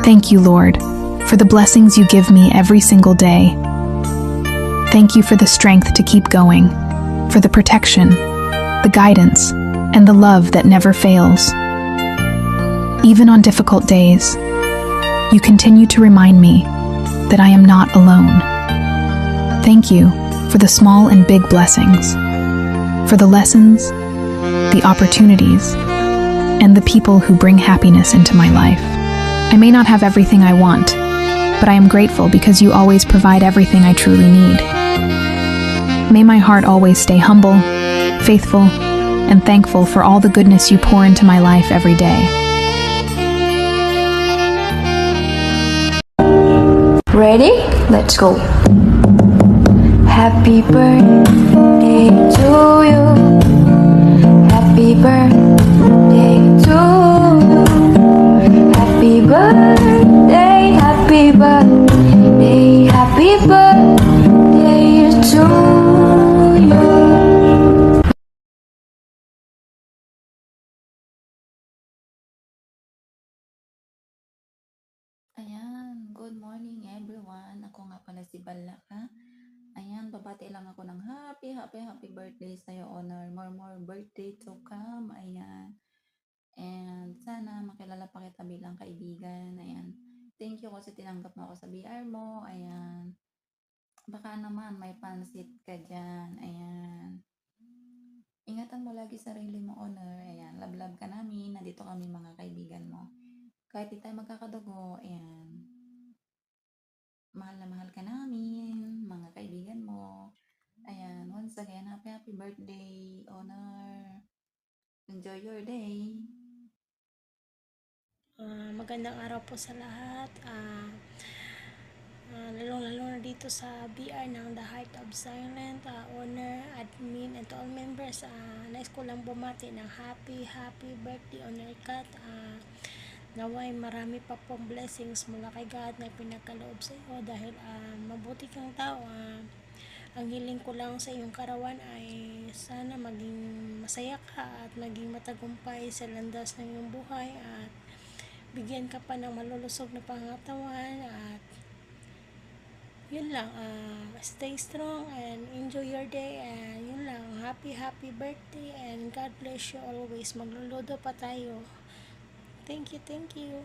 Thank you, Lord, for the blessings you give me every single day. Thank you for the strength to keep going, for the protection, the guidance, and the love that never fails. Even on difficult days, you continue to remind me that I am not alone. Thank you for the small and big blessings, for the lessons, the opportunities, and the people who bring happiness into my life. I may not have everything I want, but I am grateful because you always provide everything I truly need. May my heart always stay humble, faithful, and thankful for all the goodness you pour into my life every day. Ready? Let's go. Happy birthday to you. Happy birthday to you. Happy birthday, happy birthday, happy birthday to you. Ayan, good morning everyone. Ako nga pala si Balaka. Ayan, babati lang ako ng happy birthday sa'yo, Honor. More birthday to come. Ayan. And sana makilala pa kita bilang kaibigan. Ayan. Thank you kasi tinanggap mo ako sa BR mo. Ayan. Baka naman may pansit ka dyan. Ayan. Ingatan mo lagi sarili mo, Honor. Ayan. Love ka namin. Nandito kami mga kaibigan mo. Kahit di tayo magkakadugo, ayan. Mahal na mahal ka namin, mga kaibigan mo. Ayan, once again, happy birthday, Honor. Enjoy your day. Magandang araw po sa lahat. Lalong-lalo na dito sa BR ng The Heart of Silent, Honor, admin, and to all members. Nais ko lang bumati ng happy birthday, Honor Kat. Naway marami pa pong blessings mula kay God na pinagkaloob sa iyo dahil mabuti kang tao. Ang hiling ko lang sa iyong karawan ay sana maging masaya ka at maging matagumpay sa landas ng iyong buhay at bigyan ka pa ng malulusog na pangatawan at yun lang, stay strong and enjoy your day and yun lang, happy birthday and God bless you always. Magluluto pa tayo. Thank you.